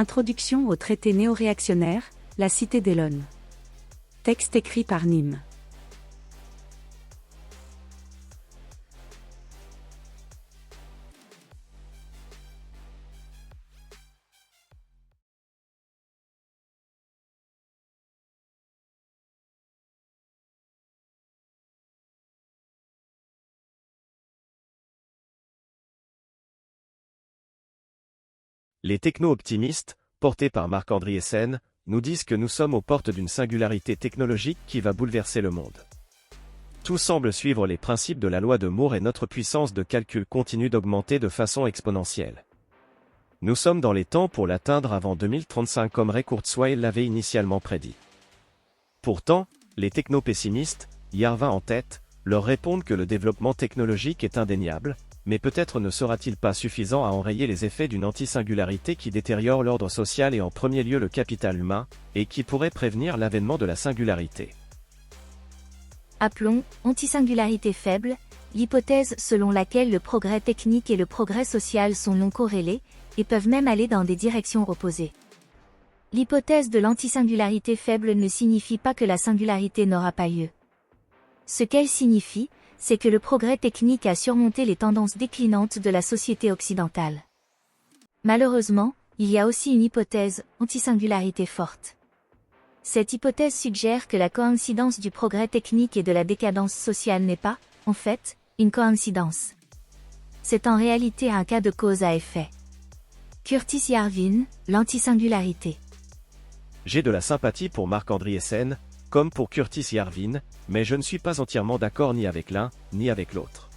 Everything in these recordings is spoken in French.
Introduction au traité néo-réactionnaire, La Cité d'Elon. Texte écrit par Nîmes. Les techno-optimistes, portés par Marc Andreessen, nous disent que nous sommes aux portes d'une singularité technologique qui va bouleverser le monde. Tout semble suivre les principes de la loi de Moore et notre puissance de calcul continue d'augmenter de façon exponentielle. Nous sommes dans les temps pour l'atteindre avant 2035 comme Ray Kurzweil l'avait initialement prédit. Pourtant, les techno-pessimistes, Yarvin en tête, leur répondent que le développement technologique est indéniable, mais peut-être ne sera-t-il pas suffisant à enrayer les effets d'une anti-singularité qui détériore l'ordre social et en premier lieu le capital humain, et qui pourrait prévenir l'avènement de la singularité. Appelons anti-singularité faible l'hypothèse selon laquelle le progrès technique et le progrès social sont non corrélés, et peuvent même aller dans des directions opposées. L'hypothèse de l'anti-singularité faible ne signifie pas que la singularité n'aura pas lieu. Ce qu'elle signifie, c'est que le progrès technique a surmonté les tendances déclinantes de la société occidentale. Malheureusement, il y a aussi une hypothèse anti-singularité forte. Cette hypothèse suggère que la coïncidence du progrès technique et de la décadence sociale n'est pas, en fait, une coïncidence. C'est en réalité un cas de cause à effet. Curtis Yarvin, l'anti-singularité. J'ai de la sympathie pour Marc Andreessen, comme pour Curtis Yarvin, mais je ne suis pas entièrement d'accord ni avec l'un, ni avec l'autre.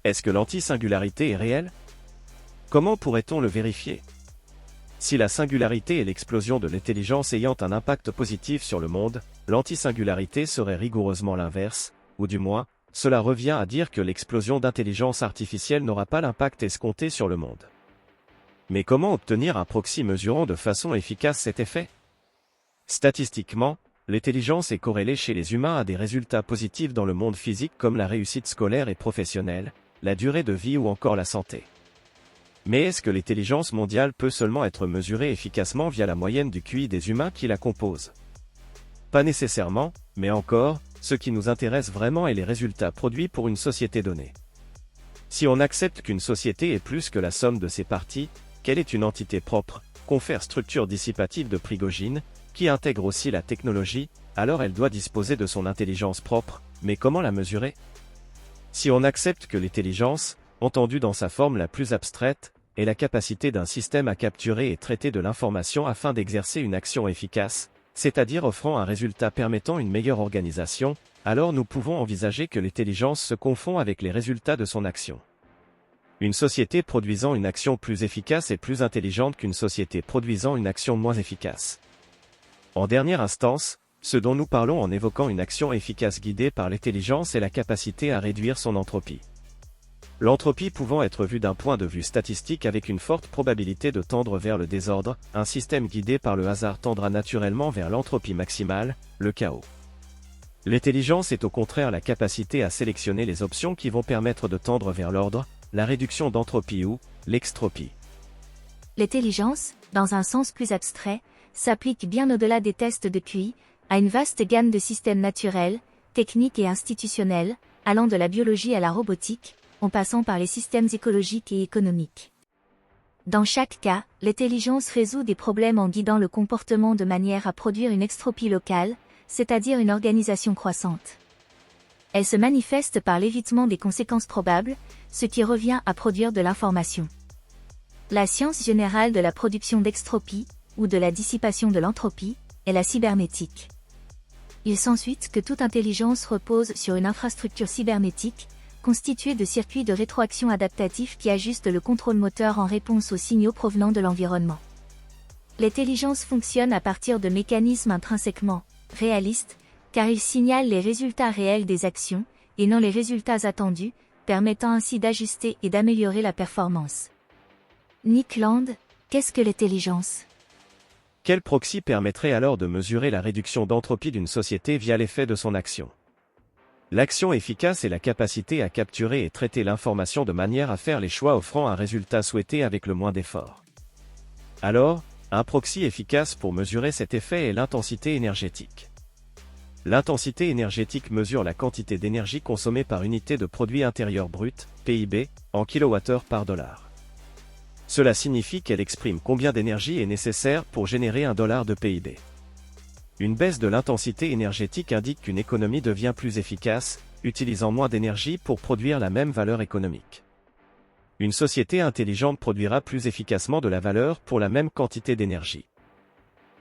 Est-ce que l'anti-singularité est réelle? Comment pourrait-on le vérifier? Si la singularité est l'explosion de l'intelligence ayant un impact positif sur le monde, l'anti-singularité serait rigoureusement l'inverse, ou du moins, cela revient à dire que l'explosion d'intelligence artificielle n'aura pas l'impact escompté sur le monde. Mais comment obtenir un proxy mesurant de façon efficace cet effet? Statistiquement, l'intelligence est corrélée chez les humains à des résultats positifs dans le monde physique comme la réussite scolaire et professionnelle, la durée de vie ou encore la santé. Mais est-ce que l'intelligence mondiale peut seulement être mesurée efficacement via la moyenne du QI des humains qui la composent? Pas nécessairement, mais encore, ce qui nous intéresse vraiment est les résultats produits pour une société donnée. Si on accepte qu'une société est plus que la somme de ses parties, qu'elle est une entité propre, confère structure dissipative de Prigogine, qui intègre aussi la technologie, alors elle doit disposer de son intelligence propre, mais comment la mesurer? Si on accepte que l'intelligence, entendue dans sa forme la plus abstraite, est la capacité d'un système à capturer et traiter de l'information afin d'exercer une action efficace, c'est-à-dire offrant un résultat permettant une meilleure organisation, alors nous pouvons envisager que l'intelligence se confond avec les résultats de son action. Une société produisant une action plus efficace est plus intelligente qu'une société produisant une action moins efficace. En dernière instance, ce dont nous parlons en évoquant une action efficace guidée par l'intelligence est la capacité à réduire son entropie. L'entropie pouvant être vue d'un point de vue statistique avec une forte probabilité de tendre vers le désordre, un système guidé par le hasard tendra naturellement vers l'entropie maximale, le chaos. L'intelligence est au contraire la capacité à sélectionner les options qui vont permettre de tendre vers l'ordre, la réduction d'entropie ou l'extropie. L'intelligence, dans un sens plus abstrait, s'applique bien au-delà des tests de QI, à une vaste gamme de systèmes naturels, techniques et institutionnels, allant de la biologie à la robotique, en passant par les systèmes écologiques et économiques. Dans chaque cas, l'intelligence résout des problèmes en guidant le comportement de manière à produire une extropie locale, c'est-à-dire une organisation croissante. Elle se manifeste par l'évitement des conséquences probables, ce qui revient à produire de l'information. La science générale de la production d'extropie, ou de la dissipation de l'entropie, est la cybernétique. Il s'ensuit que toute intelligence repose sur une infrastructure cybernétique, constituée de circuits de rétroaction adaptatifs qui ajustent le contrôle moteur en réponse aux signaux provenant de l'environnement. L'intelligence fonctionne à partir de mécanismes intrinsèquement réalistes, car ils signalent les résultats réels des actions, et non les résultats attendus, permettant ainsi d'ajuster et d'améliorer la performance. Nick Land, qu'est-ce que l'intelligence? Quel proxy permettrait alors de mesurer la réduction d'entropie d'une société via l'effet de son action? L'action efficace est la capacité à capturer et traiter l'information de manière à faire les choix offrant un résultat souhaité avec le moins d'efforts. Alors, Un proxy efficace pour mesurer cet effet est l'intensité énergétique. L'intensité énergétique mesure la quantité d'énergie consommée par unité de produit intérieur brut, PIB, en kWh par dollar. Cela signifie qu'elle exprime combien d'énergie est nécessaire pour générer $1 de PIB. Une baisse de l'intensité énergétique indique qu'une économie devient plus efficace, utilisant moins d'énergie pour produire la même valeur économique. Une société intelligente produira plus efficacement de la valeur pour la même quantité d'énergie.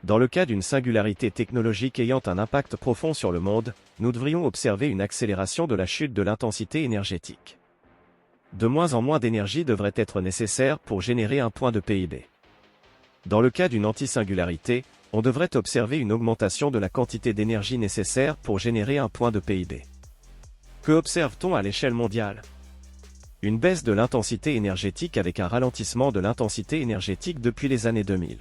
Dans le cas d'une singularité technologique ayant un impact profond sur le monde, nous devrions observer une accélération de la chute de l'intensité énergétique. De moins en moins d'énergie devrait être nécessaire pour générer un point de PIB. Dans le cas d'une anti-singularité, on devrait observer une augmentation de la quantité d'énergie nécessaire pour générer un point de PIB. Que observe-t-on à l'échelle mondiale ? Une baisse de l'intensité énergétique avec un ralentissement de l'intensité énergétique depuis les années 2000.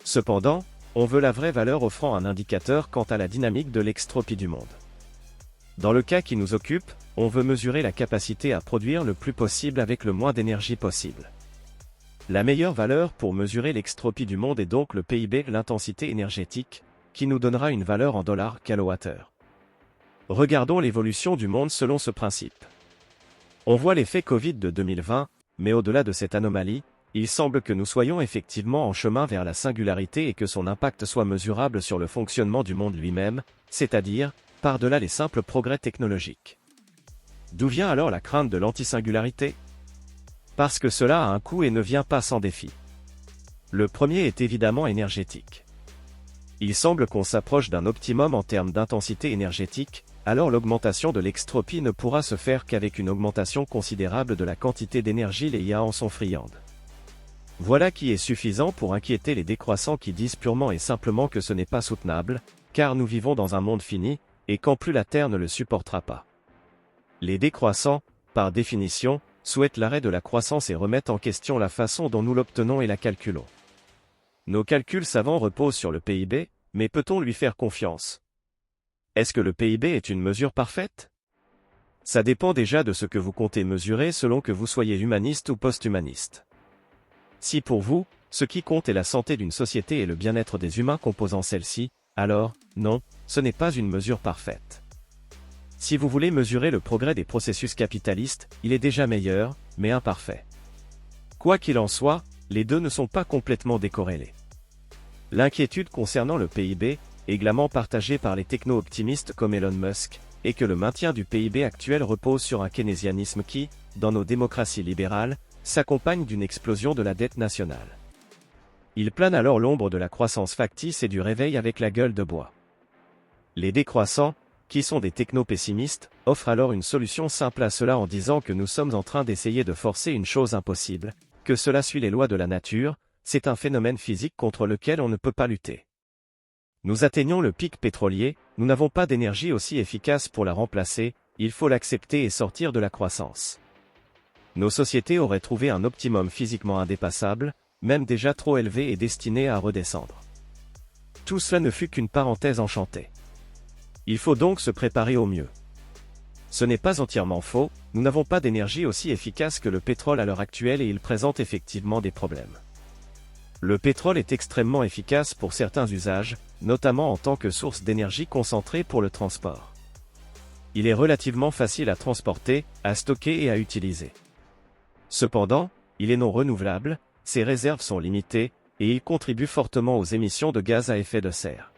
Cependant, on veut la vraie valeur offrant un indicateur quant à la dynamique de l'extropie du monde. Dans le cas qui nous occupe, on veut mesurer la capacité à produire le plus possible avec le moins d'énergie possible. La meilleure valeur pour mesurer l'extropie du monde est donc le PIB, l'intensité énergétique, qui nous donnera une valeur en dollars kWh. Regardons l'évolution du monde selon ce principe. On voit l'effet Covid de 2020, mais au-delà de cette anomalie, il semble que nous soyons effectivement en chemin vers la singularité et que son impact soit mesurable sur le fonctionnement du monde lui-même, c'est-à-dire, par-delà les simples progrès technologiques. D'où vient alors la crainte de l'antisingularité ? Parce que cela a un coût et ne vient pas sans défi. Le premier est évidemment énergétique. Il semble qu'on s'approche d'un optimum en termes d'intensité énergétique, alors l'augmentation de l'extropie ne pourra se faire qu'avec une augmentation considérable de la quantité d'énergie les IA en sont friandes. Voilà qui est suffisant pour inquiéter les décroissants qui disent purement et simplement que ce n'est pas soutenable, car nous vivons dans un monde fini, et qu'en plus la Terre ne le supportera pas. Les décroissants, par définition, souhaitent l'arrêt de la croissance et remettent en question la façon dont nous l'obtenons et la calculons. Nos calculs savants reposent sur le PIB, mais peut-on lui faire confiance ? Est-ce que le PIB est une mesure parfaite ? Ça dépend déjà de ce que vous comptez mesurer selon que vous soyez humaniste ou post-humaniste. Si pour vous, ce qui compte est la santé d'une société et le bien-être des humains composant celle-ci, alors, non, ce n'est pas une mesure parfaite. Si vous voulez mesurer le progrès des processus capitalistes, il est déjà meilleur, mais imparfait. Quoi qu'il en soit, les deux ne sont pas complètement décorrélés. L'inquiétude concernant le PIB, également partagée par les techno-optimistes comme Elon Musk, est que le maintien du PIB actuel repose sur un keynésianisme qui, dans nos démocraties libérales, s'accompagne d'une explosion de la dette nationale. Il plane alors l'ombre de la croissance factice et du réveil avec la gueule de bois. Les décroissants, qui sont des techno-pessimistes, offrent alors une solution simple à cela en disant que nous sommes en train d'essayer de forcer une chose impossible, que cela suit les lois de la nature, c'est un phénomène physique contre lequel on ne peut pas lutter. Nous atteignons le pic pétrolier, nous n'avons pas d'énergie aussi efficace pour la remplacer, il faut l'accepter et sortir de la croissance. Nos sociétés auraient trouvé un optimum physiquement indépassable, même déjà trop élevé et destiné à redescendre. Tout cela ne fut qu'une parenthèse enchantée. Il faut donc se préparer au mieux. Ce n'est pas entièrement faux, nous n'avons pas d'énergie aussi efficace que le pétrole à l'heure actuelle et il présente effectivement des problèmes. Le pétrole est extrêmement efficace pour certains usages, notamment en tant que source d'énergie concentrée pour le transport. Il est relativement facile à transporter, à stocker et à utiliser. Cependant, il est non renouvelable, ses réserves sont limitées, et il contribue fortement aux émissions de gaz à effet de serre.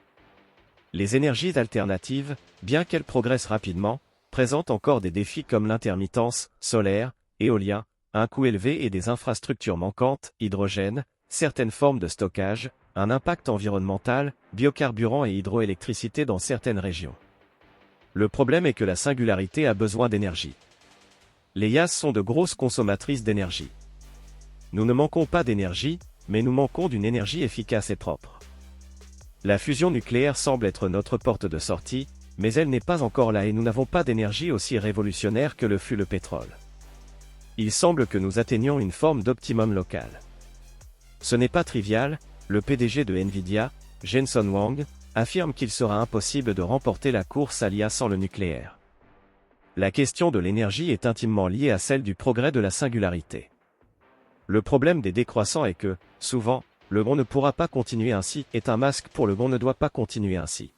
Les énergies alternatives, bien qu'elles progressent rapidement, présentent encore des défis comme l'intermittence, solaire, éolien, un coût élevé et des infrastructures manquantes, hydrogène, certaines formes de stockage, un impact environnemental, biocarburants et hydroélectricité dans certaines régions. Le problème est que la singularité a besoin d'énergie. Les IaaS sont de grosses consommatrices d'énergie. Nous ne manquons pas d'énergie, mais nous manquons d'une énergie efficace et propre. La fusion nucléaire semble être notre porte de sortie, mais elle n'est pas encore là et nous n'avons pas d'énergie aussi révolutionnaire que le fut le pétrole. Il semble que nous atteignions une forme d'optimum local. Ce n'est pas trivial, le PDG de Nvidia, Jensen Huang, affirme qu'il sera impossible de remporter la course à l'IA sans le nucléaire. La question de l'énergie est intimement liée à celle du progrès de la singularité. Le problème des décroissants est que, souvent, le monde ne pourra pas continuer ainsi est un masque pour le monde ne doit pas continuer ainsi.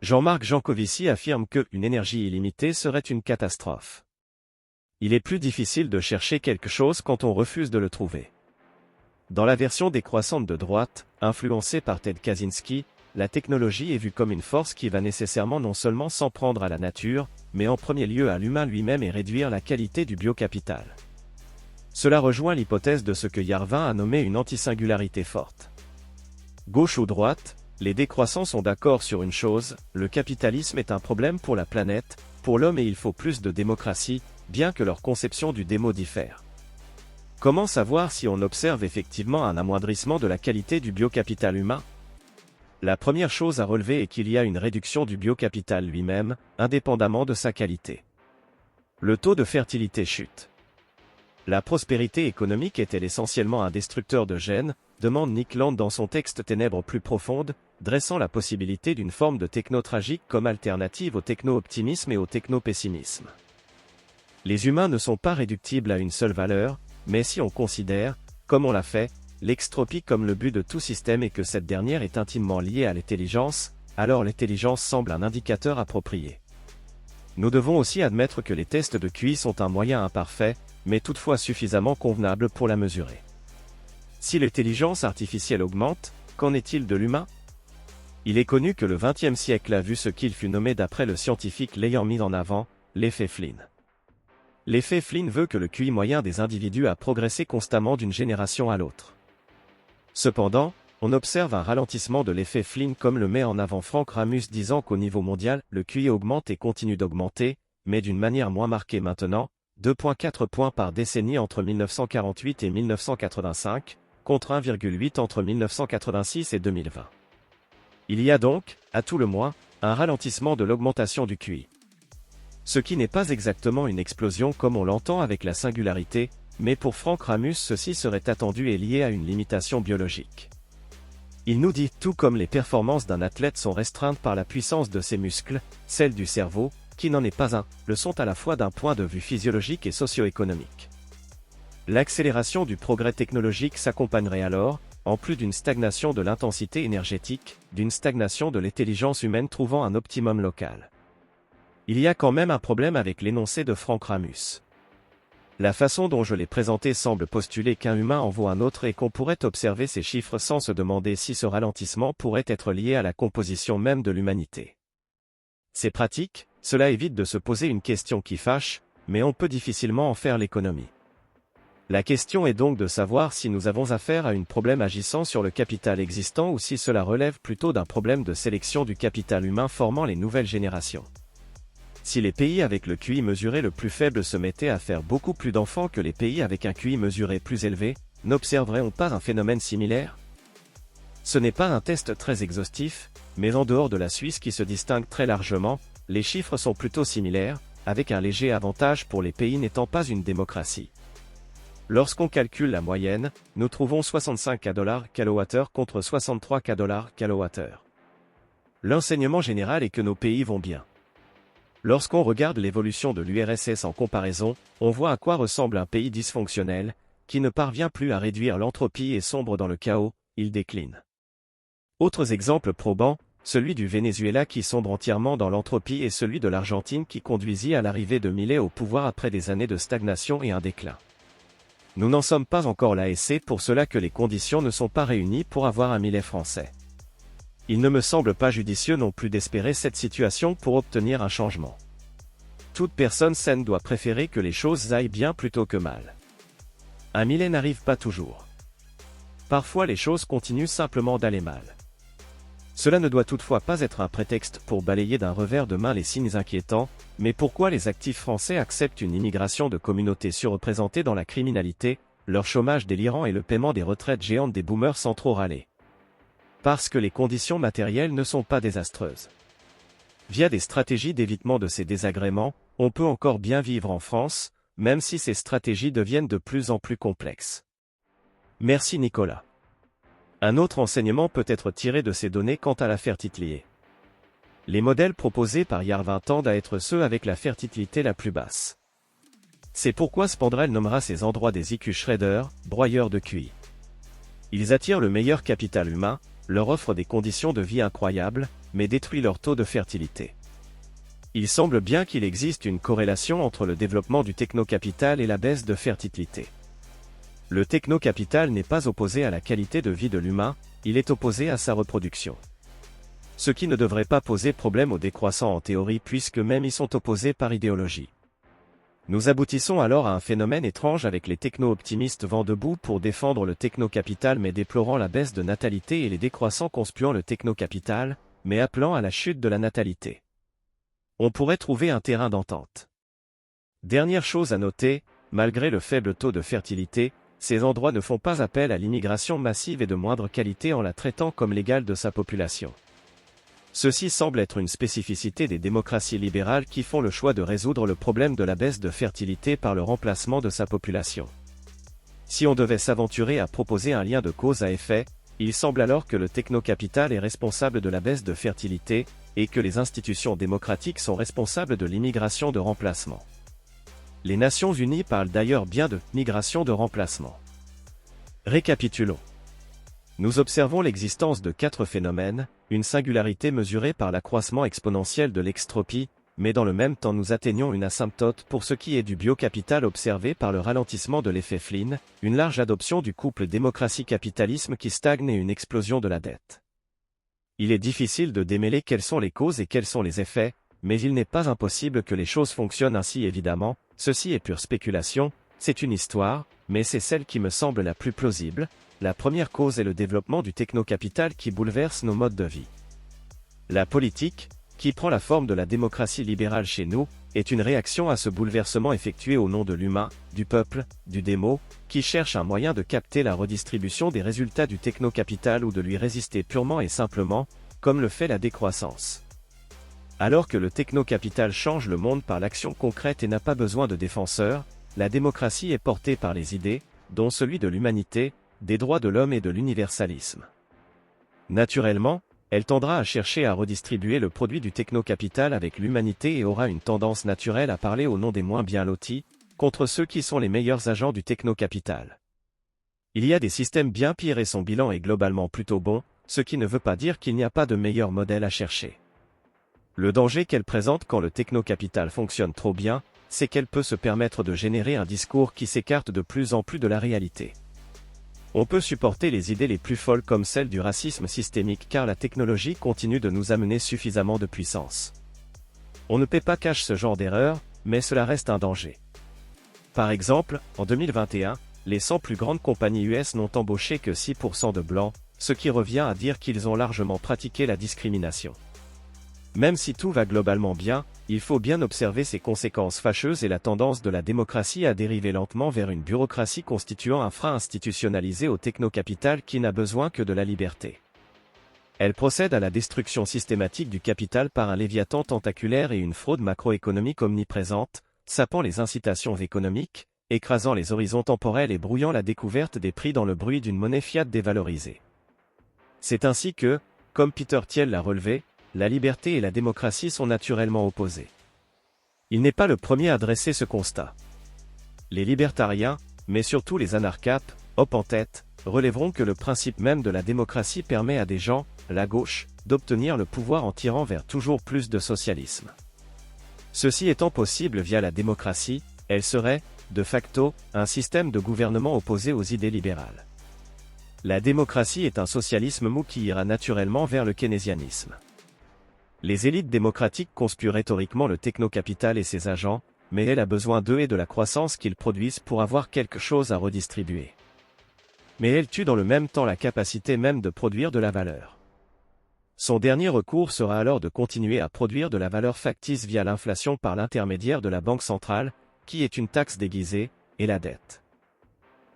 Jean-Marc Jancovici affirme que une énergie illimitée serait une catastrophe. Il est plus difficile de chercher quelque chose quand on refuse de le trouver. Dans la version décroissante de droite, influencée par Ted Kaczynski, la technologie est vue comme une force qui va nécessairement non seulement s'en prendre à la nature, mais en premier lieu à l'humain lui-même et réduire la qualité du biocapital. Cela rejoint l'hypothèse de ce que Yarvin a nommé une antisingularité forte. Gauche ou droite, les décroissants sont d'accord sur une chose, le capitalisme est un problème pour la planète, pour l'homme et il faut plus de démocratie, bien que leur conception du démo diffère. Comment savoir si on observe effectivement un amoindrissement de la qualité du biocapital humain? La première chose à relever est qu'il y a une réduction du biocapital lui-même, indépendamment de sa qualité. Le taux de fertilité chute. La prospérité économique est-elle essentiellement un destructeur de gènes, demande Nick Land dans son texte Ténèbres plus profondes, dressant la possibilité d'une forme de techno-tragique comme alternative au techno-optimisme et au techno-pessimisme. Les humains ne sont pas réductibles à une seule valeur, mais si on considère, comme on l'a fait, l'extropie comme le but de tout système et que cette dernière est intimement liée à l'intelligence, alors l'intelligence semble un indicateur approprié. Nous devons aussi admettre que les tests de QI sont un moyen imparfait, mais toutefois suffisamment convenable pour la mesurer. Si l'intelligence artificielle augmente, qu'en est-il de l'humain? Il est connu que le XXe siècle a vu ce qu'il fut nommé d'après le scientifique l'ayant mis en avant, l'effet Flynn. L'effet Flynn veut que le QI moyen des individus a progressé constamment d'une génération à l'autre. Cependant, on observe un ralentissement de l'effet Flynn comme le met en avant Frank Ramus disant qu'au niveau mondial, le QI augmente et continue d'augmenter, mais d'une manière moins marquée maintenant, 2,4 points par décennie entre 1948 et 1985, contre 1,8 entre 1986 et 2020. Il y a donc, à tout le moins, un ralentissement de l'augmentation du QI. Ce qui n'est pas exactement une explosion comme on l'entend avec la singularité, mais pour Frank Ramus ceci serait attendu et lié à une limitation biologique. Il nous dit, tout comme les performances d'un athlète sont restreintes par la puissance de ses muscles, celles du cerveau, qui n'en est pas un, le sont à la fois d'un point de vue physiologique et socio-économique. L'accélération du progrès technologique s'accompagnerait alors, en plus d'une stagnation de l'intensité énergétique, d'une stagnation de l'intelligence humaine trouvant un optimum local. Il y a quand même un problème avec l'énoncé de Frank Ramus. La façon dont je l'ai présenté semble postuler qu'un humain en vaut un autre et qu'on pourrait observer ces chiffres sans se demander si ce ralentissement pourrait être lié à la composition même de l'humanité. C'est pratique, cela évite de se poser une question qui fâche, mais on peut difficilement en faire l'économie. La question est donc de savoir si nous avons affaire à un problème agissant sur le capital existant ou si cela relève plutôt d'un problème de sélection du capital humain formant les nouvelles générations. Si les pays avec le QI mesuré le plus faible se mettaient à faire beaucoup plus d'enfants que les pays avec un QI mesuré plus élevé, n'observerait-on pas un phénomène similaire? Ce n'est pas un test très exhaustif, mais en dehors de la Suisse qui se distingue très largement, les chiffres sont plutôt similaires, avec un léger avantage pour les pays n'étant pas une démocratie. Lorsqu'on calcule la moyenne, nous trouvons 65 kWh contre 63 kWh. L'enseignement général est que nos pays vont bien. Lorsqu'on regarde l'évolution de l'URSS en comparaison, on voit à quoi ressemble un pays dysfonctionnel, qui ne parvient plus à réduire l'entropie et sombre dans le chaos, il décline. Autres exemples probants, celui du Venezuela qui sombre entièrement dans l'entropie et celui de l'Argentine qui conduisit à l'arrivée de Milei au pouvoir après des années de stagnation et un déclin. Nous n'en sommes pas encore là et c'est pour cela que les conditions ne sont pas réunies pour avoir un Milei français. Il ne me semble pas judicieux non plus d'espérer cette situation pour obtenir un changement. Toute personne saine doit préférer que les choses aillent bien plutôt que mal. Un Milei n'arrive pas toujours. Parfois les choses continuent simplement d'aller mal. Cela ne doit toutefois pas être un prétexte pour balayer d'un revers de main les signes inquiétants, mais pourquoi les actifs français acceptent une immigration de communautés surreprésentées dans la criminalité, leur chômage délirant et le paiement des retraites géantes des boomers sans trop râler? Parce que les conditions matérielles ne sont pas désastreuses. Via des stratégies d'évitement de ces désagréments, on peut encore bien vivre en France, même si ces stratégies deviennent de plus en plus complexes. Merci Nicolas. Un autre enseignement peut être tiré de ces données quant à la fertilité. Les modèles proposés par Yarvin tendent à être ceux avec la fertilité la plus basse. C'est pourquoi Spandrel nommera ces endroits des IQ Shredder, broyeurs de QI. Ils attirent le meilleur capital humain, leur offrent des conditions de vie incroyables, mais détruisent leur taux de fertilité. Il semble bien qu'il existe une corrélation entre le développement du technocapital et la baisse de fertilité. Le technocapital n'est pas opposé à la qualité de vie de l'humain, il est opposé à sa reproduction. Ce qui ne devrait pas poser problème aux décroissants en théorie puisque même ils sont opposés par idéologie. Nous aboutissons alors à un phénomène étrange avec les techno-optimistes vent debout pour défendre le technocapital mais déplorant la baisse de natalité et les décroissants conspuant le technocapital, mais appelant à la chute de la natalité. On pourrait trouver un terrain d'entente. Dernière chose à noter, malgré le faible taux de fertilité, ces endroits ne font pas appel à l'immigration massive et de moindre qualité en la traitant comme l'égale de sa population. Ceci semble être une spécificité des démocraties libérales qui font le choix de résoudre le problème de la baisse de fertilité par le remplacement de sa population. Si on devait s'aventurer à proposer un lien de cause à effet, il semble alors que le technocapital est responsable de la baisse de fertilité, et que les institutions démocratiques sont responsables de l'immigration de remplacement. Les Nations Unies parlent d'ailleurs bien de « migration de remplacement ». Récapitulons. Nous observons l'existence de 4 phénomènes, une singularité mesurée par l'accroissement exponentiel de l'extropie, mais dans le même temps nous atteignons une asymptote pour ce qui est du biocapital observé par le ralentissement de l'effet Flynn, une large adoption du couple démocratie-capitalisme qui stagne et une explosion de la dette. Il est difficile de démêler quelles sont les causes et quels sont les effets, mais il n'est pas impossible que les choses fonctionnent ainsi évidemment, ceci est pure spéculation, c'est une histoire, mais c'est celle qui me semble la plus plausible. La première cause est le développement du technocapital qui bouleverse nos modes de vie. La politique, qui prend la forme de la démocratie libérale chez nous, est une réaction à ce bouleversement effectué au nom de l'humain, du peuple, du démo, qui cherche un moyen de capter la redistribution des résultats du technocapital ou de lui résister purement et simplement, comme le fait la décroissance. Alors que le technocapital change le monde par l'action concrète et n'a pas besoin de défenseurs, la démocratie est portée par les idées, dont celui de l'humanité, des droits de l'homme et de l'universalisme. Naturellement, elle tendra à chercher à redistribuer le produit du technocapital avec l'humanité et aura une tendance naturelle à parler au nom des moins bien lotis, contre ceux qui sont les meilleurs agents du technocapital. Il y a des systèmes bien pires et son bilan est globalement plutôt bon, ce qui ne veut pas dire qu'il n'y a pas de meilleur modèle à chercher. Le danger qu'elle présente quand le technocapital fonctionne trop bien, c'est qu'elle peut se permettre de générer un discours qui s'écarte de plus en plus de la réalité. On peut supporter les idées les plus folles comme celle du racisme systémique car la technologie continue de nous amener suffisamment de puissance. On ne paie pas cash ce genre d'erreur, mais cela reste un danger. Par exemple, en 2021, les 100 plus grandes compagnies US n'ont embauché que 6% de blancs, ce qui revient à dire qu'ils ont largement pratiqué la discrimination. Même si tout va globalement bien, il faut bien observer ses conséquences fâcheuses et la tendance de la démocratie à dériver lentement vers une bureaucratie constituant un frein institutionnalisé au technocapital qui n'a besoin que de la liberté. Elle procède à la destruction systématique du capital par un léviathan tentaculaire et une fraude macroéconomique omniprésente, sapant les incitations économiques, écrasant les horizons temporels et brouillant la découverte des prix dans le bruit d'une monnaie fiat dévalorisée. C'est ainsi que, comme Peter Thiel l'a relevé, la liberté et la démocratie sont naturellement opposées. Il n'est pas le premier à dresser ce constat. Les libertariens, mais surtout les anarcapes, hop en tête, relèveront que le principe même de la démocratie permet à des gens, la gauche, d'obtenir le pouvoir en tirant vers toujours plus de socialisme. Ceci étant possible via la démocratie, elle serait, de facto, un système de gouvernement opposé aux idées libérales. La démocratie est un socialisme mou qui ira naturellement vers le keynésianisme. Les élites démocratiques conspuent rhétoriquement le technocapital et ses agents, mais elle a besoin d'eux et de la croissance qu'ils produisent pour avoir quelque chose à redistribuer. Mais elle tue dans le même temps la capacité même de produire de la valeur. Son dernier recours sera alors de continuer à produire de la valeur factice via l'inflation par l'intermédiaire de la banque centrale, qui est une taxe déguisée, et la dette.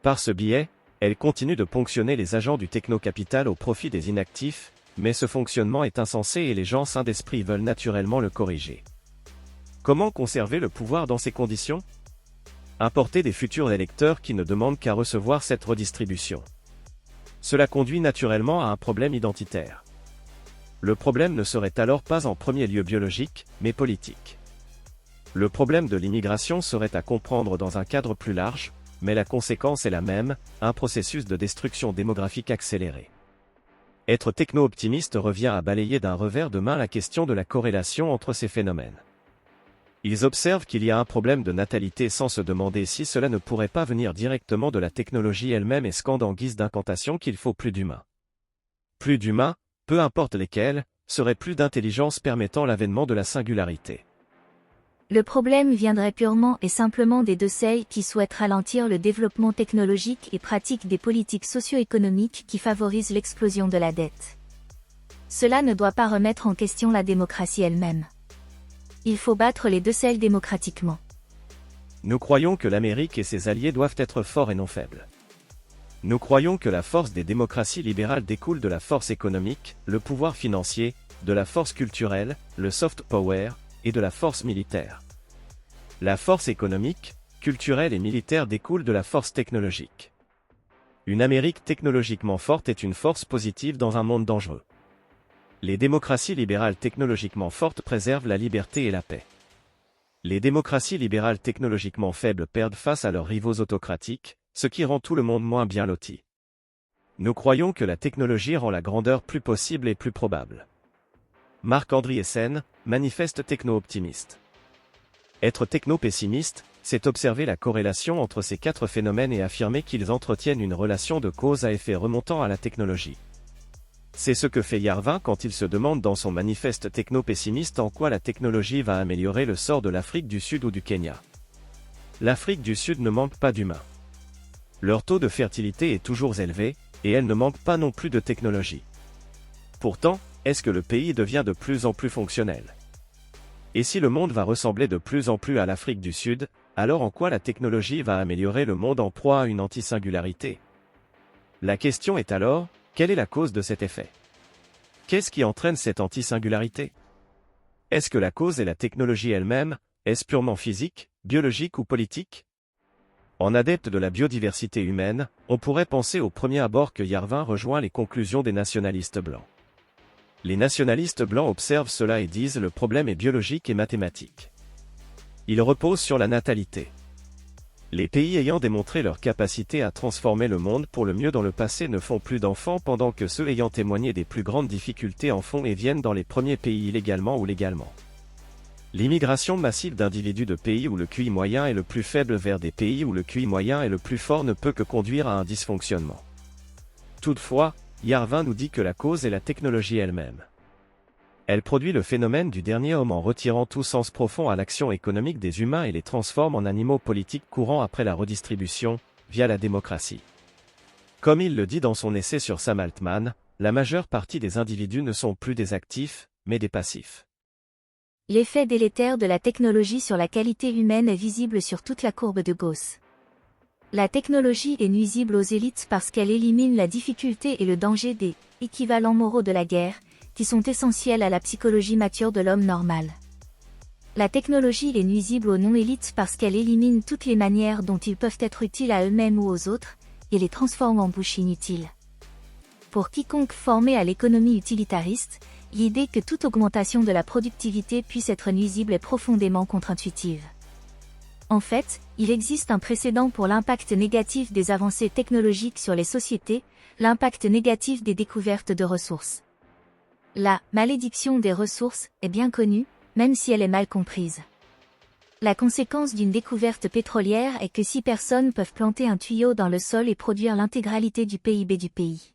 Par ce biais, elle continue de ponctionner les agents du technocapital au profit des inactifs, mais ce fonctionnement est insensé et les gens sains d'esprit veulent naturellement le corriger. Comment conserver le pouvoir dans ces conditions ? Importer des futurs électeurs qui ne demandent qu'à recevoir cette redistribution. Cela conduit naturellement à un problème identitaire. Le problème ne serait alors pas en premier lieu biologique, mais politique. Le problème de l'immigration serait à comprendre dans un cadre plus large, mais la conséquence est la même, un processus de destruction démographique accéléré. Être techno-optimiste revient à balayer d'un revers de main la question de la corrélation entre ces phénomènes. Ils observent qu'il y a un problème de natalité sans se demander si cela ne pourrait pas venir directement de la technologie elle-même et scandent en guise d'incantation qu'il faut plus d'humains. Plus d'humains, peu importe lesquels, serait plus d'intelligence permettant l'avènement de la singularité. Le problème viendrait purement et simplement des deux seuils qui souhaitent ralentir le développement technologique et pratiquent des politiques socio-économiques qui favorisent l'explosion de la dette. Cela ne doit pas remettre en question la démocratie elle-même. Il faut battre les deux seuils démocratiquement. Nous croyons que l'Amérique et ses alliés doivent être forts et non faibles. Nous croyons que la force des démocraties libérales découle de la force économique, le pouvoir financier, de la force culturelle, le soft power, et de la force militaire. La force économique, culturelle et militaire découle de la force technologique. Une Amérique technologiquement forte est une force positive dans un monde dangereux. Les démocraties libérales technologiquement fortes préservent la liberté et la paix. Les démocraties libérales technologiquement faibles perdent face à leurs rivaux autocratiques, ce qui rend tout le monde moins bien loti. Nous croyons que la technologie rend la grandeur plus possible et plus probable. Marc Andriessen, manifeste techno-optimiste. Être techno-pessimiste, c'est observer la corrélation entre ces quatre phénomènes et affirmer qu'ils entretiennent une relation de cause à effet remontant à la technologie. C'est ce que fait Yarvin quand il se demande dans son manifeste techno-pessimiste en quoi la technologie va améliorer le sort de l'Afrique du Sud ou du Kenya. L'Afrique du Sud ne manque pas d'humains. Leur taux de fertilité est toujours élevé, et elle ne manque pas non plus de technologie. Pourtant, est-ce que le pays devient de plus en plus fonctionnel? Et si le monde va ressembler de plus en plus à l'Afrique du Sud, alors en quoi la technologie va améliorer le monde en proie à une anti-singularité? La question est alors, quelle est la cause de cet effet? Qu'est-ce qui entraîne cette anti-singularité? Est-ce que la cause est la technologie elle-même? Est-ce purement physique, biologique ou politique? En adepte de la biodiversité humaine, on pourrait penser au premier abord que Yarvin rejoint les conclusions des nationalistes blancs. Les nationalistes blancs observent cela et disent le problème est biologique et mathématique. Il repose sur la natalité. Les pays ayant démontré leur capacité à transformer le monde pour le mieux dans le passé ne font plus d'enfants pendant que ceux ayant témoigné des plus grandes difficultés en font et viennent dans les premiers pays illégalement ou légalement. L'immigration massive d'individus de pays où le QI moyen est le plus faible vers des pays où le QI moyen est le plus fort ne peut que conduire à un dysfonctionnement. Toutefois, Yarvin nous dit que la cause est la technologie elle-même. Elle produit le phénomène du dernier homme en retirant tout sens profond à l'action économique des humains et les transforme en animaux politiques courant après la redistribution, via la démocratie. Comme il le dit dans son essai sur Sam Altman, la majeure partie des individus ne sont plus des actifs, mais des passifs. L'effet délétère de la technologie sur la qualité humaine est visible sur toute la courbe de Gauss. La technologie est nuisible aux élites parce qu'elle élimine la difficulté et le danger des « équivalents moraux de la guerre », qui sont essentiels à la psychologie mature de l'homme normal. La technologie est nuisible aux non-élites parce qu'elle élimine toutes les manières dont ils peuvent être utiles à eux-mêmes ou aux autres, et les transforme en bouches inutiles. Pour quiconque formé à l'économie utilitariste, l'idée que toute augmentation de la productivité puisse être nuisible est profondément contre-intuitive. En fait, il existe un précédent pour l'impact négatif des avancées technologiques sur les sociétés, l'impact négatif des découvertes de ressources. La « malédiction des ressources » est bien connue, même si elle est mal comprise. La conséquence d'une découverte pétrolière est que 6 personnes peuvent planter un tuyau dans le sol et produire l'intégralité du PIB du pays.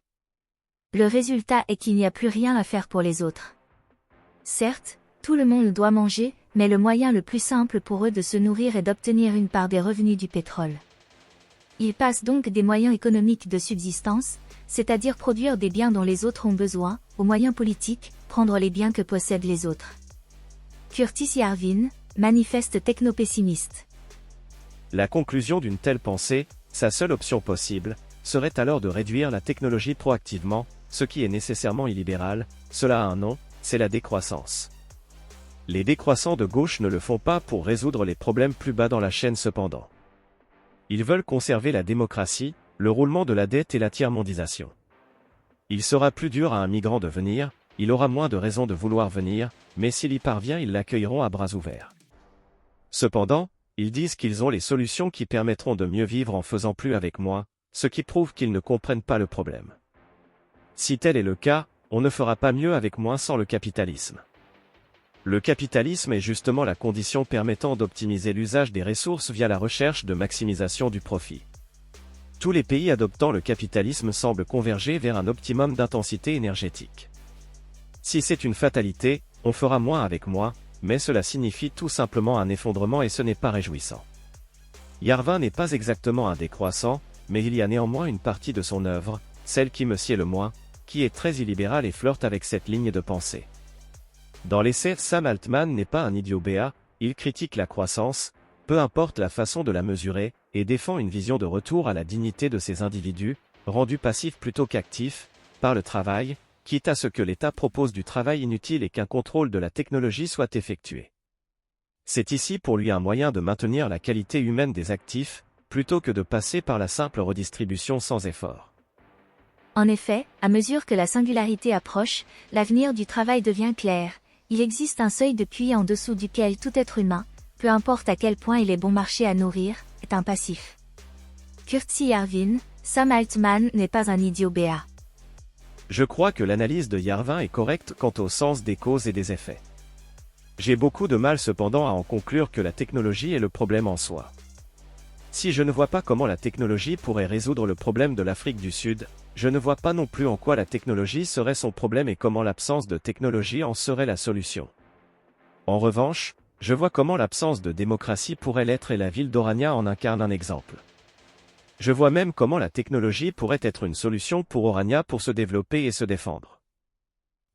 Le résultat est qu'il n'y a plus rien à faire pour les autres. Certes, tout le monde doit manger, mais le moyen le plus simple pour eux de se nourrir est d'obtenir une part des revenus du pétrole. Ils passent donc des moyens économiques de subsistance, c'est-à-dire produire des biens dont les autres ont besoin, aux moyens politiques, prendre les biens que possèdent les autres. Curtis Yarvin, manifeste techno-pessimiste. La conclusion d'une telle pensée, sa seule option possible, serait alors de réduire la technologie proactivement, ce qui est nécessairement illibéral, cela a un nom, c'est la décroissance. Les décroissants de gauche ne le font pas pour résoudre les problèmes plus bas dans la chaîne cependant. Ils veulent conserver la démocratie, le roulement de la dette et la tiers-mondisation. Il sera plus dur à un migrant de venir, il aura moins de raisons de vouloir venir, mais s'il y parvient ils l'accueilleront à bras ouverts. Cependant, Ils disent qu'ils ont les solutions qui permettront de mieux vivre en faisant plus avec moins, ce qui prouve qu'ils ne comprennent pas le problème. Si tel est le cas, on ne fera pas mieux avec moins sans le capitalisme. Le capitalisme est justement la condition permettant d'optimiser l'usage des ressources via la recherche de maximisation du profit. Tous les pays adoptant le capitalisme semblent converger vers un optimum d'intensité énergétique. Si c'est une fatalité, on fera moins avec moins, mais cela signifie tout simplement un effondrement et ce n'est pas réjouissant. Yarvin n'est pas exactement un décroissant, mais il y a néanmoins une partie de son œuvre, celle qui me sied le moins, qui est très illibérale et flirte avec cette ligne de pensée. Dans l'essai, Sam Altman n'est pas un idiot béat, il critique la croissance, peu importe la façon de la mesurer, et défend une vision de retour à la dignité de ces individus, rendus passifs plutôt qu'actifs, par le travail, quitte à ce que l'État propose du travail inutile et qu'un contrôle de la technologie soit effectué. C'est ici pour lui un moyen de maintenir la qualité humaine des actifs, plutôt que de passer par la simple redistribution sans effort. En effet, à mesure que la singularité approche, l'avenir du travail devient clair. Il existe un seuil de puits en dessous duquel tout être humain, peu importe à quel point il est bon marché à nourrir, est un passif. Curtis Yarvin, Sam Altman n'est pas un idiot béat. Je crois que l'analyse de Yarvin est correcte quant au sens des causes et des effets. J'ai beaucoup de mal cependant à en conclure que la technologie est le problème en soi. Si je ne vois pas comment la technologie pourrait résoudre le problème de l'Afrique du Sud, je ne vois pas non plus en quoi la technologie serait son problème et comment l'absence de technologie en serait la solution. En revanche, je vois comment l'absence de démocratie pourrait l'être et la ville d'Orania en incarne un exemple. Je vois même comment la technologie pourrait être une solution pour Orania pour se développer et se défendre.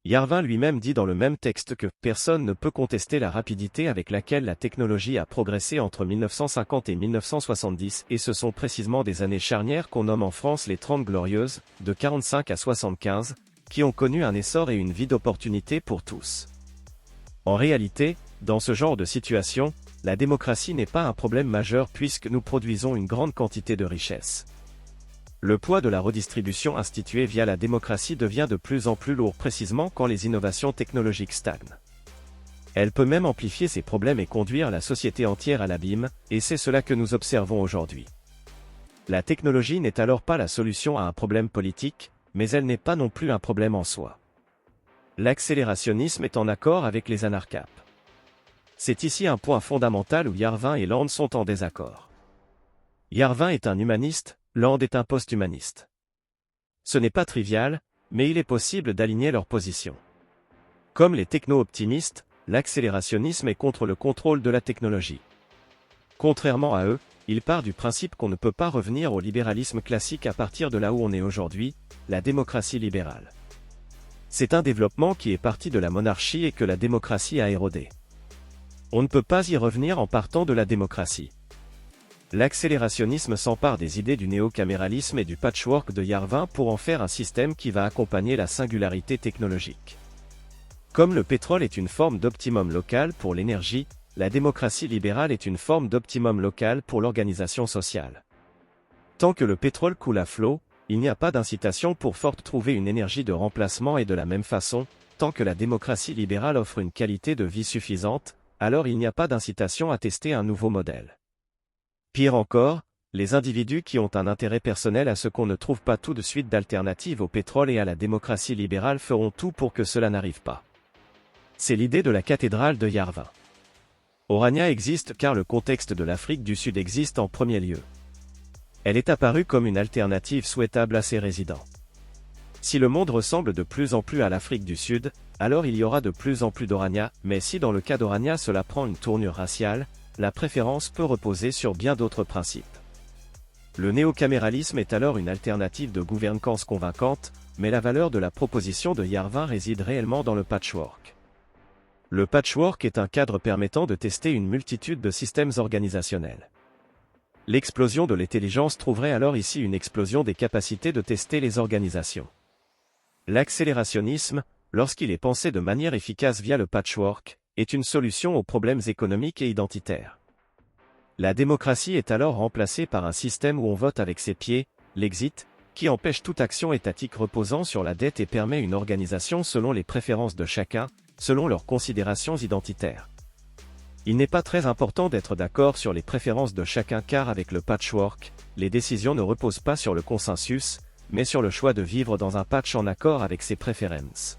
Yarvin lui-même dit dans le même texte que personne ne peut contester la rapidité avec laquelle la technologie a progressé entre 1950 et 1970 et ce sont précisément des années charnières qu'on nomme en France les 30 glorieuses, de 45 à 75, qui ont connu un essor et une vie d'opportunités pour tous. En réalité, dans ce genre de situation, la démocratie n'est pas un problème majeur puisque nous produisons une grande quantité de richesses. Le poids de la redistribution instituée via la démocratie devient de plus en plus lourd précisément quand les innovations technologiques stagnent. Elle peut même amplifier ces problèmes et conduire la société entière à l'abîme, et c'est cela que nous observons aujourd'hui. La technologie n'est alors pas la solution à un problème politique, mais elle n'est pas non plus un problème en soi. L'accélérationnisme est en accord avec les anarcapes. C'est ici un point fondamental où Yarvin et Land sont en désaccord. Yarvin est un humaniste, Land est un post-humaniste. Ce n'est pas trivial, mais il est possible d'aligner leurs positions. Comme les techno-optimistes, l'accélérationnisme est contre le contrôle de la technologie. Contrairement à eux, il part du principe qu'on ne peut pas revenir au libéralisme classique à partir de là où on est aujourd'hui, la démocratie libérale. C'est un développement qui est parti de la monarchie et que la démocratie a érodé. On ne peut pas y revenir en partant de la démocratie. L'accélérationnisme s'empare des idées du néo-caméralisme et du patchwork de Yarvin pour en faire un système qui va accompagner la singularité technologique. Comme le pétrole est une forme d'optimum local pour l'énergie, la démocratie libérale est une forme d'optimum local pour l'organisation sociale. Tant que le pétrole coule à flot, il n'y a pas d'incitation pour Ford trouver une énergie de remplacement et de la même façon, tant que la démocratie libérale offre une qualité de vie suffisante, alors il n'y a pas d'incitation à tester un nouveau modèle. Pire encore, les individus qui ont un intérêt personnel à ce qu'on ne trouve pas tout de suite d'alternative au pétrole et à la démocratie libérale feront tout pour que cela n'arrive pas. C'est l'idée de la cathédrale de Yarvin. Orania existe car le contexte de l'Afrique du Sud existe en premier lieu. Elle est apparue comme une alternative souhaitable à ses résidents. Si le monde ressemble de plus en plus à l'Afrique du Sud, alors il y aura de plus en plus d'Orania, mais si dans le cas d'Orania cela prend une tournure raciale, la préférence peut reposer sur bien d'autres principes. Le néocaméralisme est alors une alternative de gouvernance convaincante, mais la valeur de la proposition de Yarvin réside réellement dans le patchwork. Le patchwork est un cadre permettant de tester une multitude de systèmes organisationnels. L'explosion de l'intelligence trouverait alors ici une explosion des capacités de tester les organisations. L'accélérationnisme, lorsqu'il est pensé de manière efficace via le patchwork, est une solution aux problèmes économiques et identitaires. La démocratie est alors remplacée par un système où on vote avec ses pieds, l'exit, qui empêche toute action étatique reposant sur la dette et permet une organisation selon les préférences de chacun, selon leurs considérations identitaires. Il n'est pas très important d'être d'accord sur les préférences de chacun car avec le patchwork, les décisions ne reposent pas sur le consensus, mais sur le choix de vivre dans un patch en accord avec ses préférences.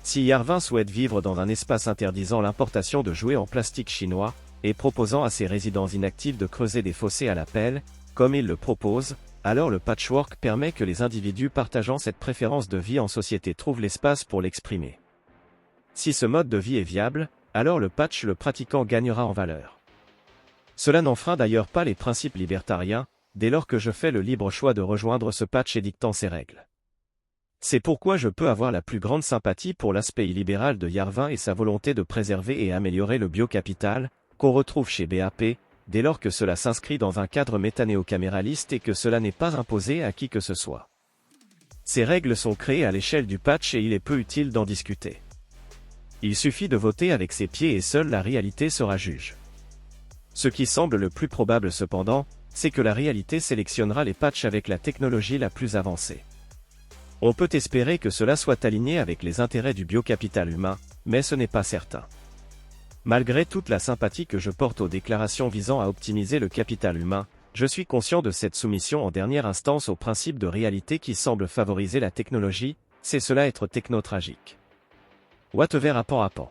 Si Yarvin souhaite vivre dans un espace interdisant l'importation de jouets en plastique chinois, et proposant à ses résidents inactifs de creuser des fossés à la pelle, comme il le propose, alors le patchwork permet que les individus partageant cette préférence de vie en société trouvent l'espace pour l'exprimer. Si ce mode de vie est viable, alors le patch le pratiquant gagnera en valeur. Cela n'enfreint d'ailleurs pas les principes libertariens, dès lors que je fais le libre choix de rejoindre ce patch édictant ses règles. C'est pourquoi je peux avoir la plus grande sympathie pour l'aspect illibéral de Yarvin et sa volonté de préserver et améliorer le biocapital, qu'on retrouve chez BAP, dès lors que cela s'inscrit dans un cadre métanéo-caméraliste et que cela n'est pas imposé à qui que ce soit. Ces règles sont créées à l'échelle du patch et il est peu utile d'en discuter. Il suffit de voter avec ses pieds et seule la réalité sera juge. Ce qui semble le plus probable cependant, c'est que la réalité sélectionnera les patchs avec la technologie la plus avancée. On peut espérer que cela soit aligné avec les intérêts du biocapital humain, mais ce n'est pas certain. Malgré toute la sympathie que je porte aux déclarations visant à optimiser le capital humain, je suis conscient de cette soumission en dernière instance au principe de réalité qui semble favoriser la technologie, c'est cela être technotragique. Whatever à pan.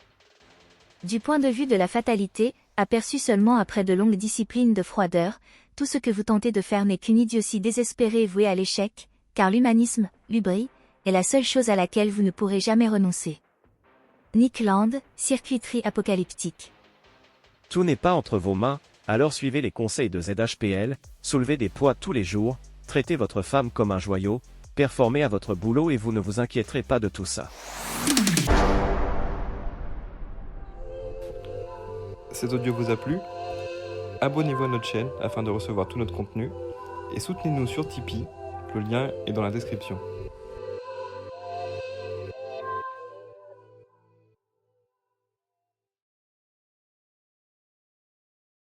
Du point de vue de la fatalité, aperçu seulement après de longues disciplines de froideur, tout ce que vous tentez de faire n'est qu'une idiotie désespérée vouée à l'échec, car l'humanisme, l'hubris, est la seule chose à laquelle vous ne pourrez jamais renoncer. Nick Land, circuiterie apocalyptique. Tout n'est pas entre vos mains, alors suivez les conseils de ZHPL, soulevez des poids tous les jours, traitez votre femme comme un joyau, performez à votre boulot et vous ne vous inquiéterez pas de tout ça. Cet audio vous a plu ? Abonnez-vous à notre chaîne afin de recevoir tout notre contenu et soutenez-nous sur Tipeee, le lien est dans la description.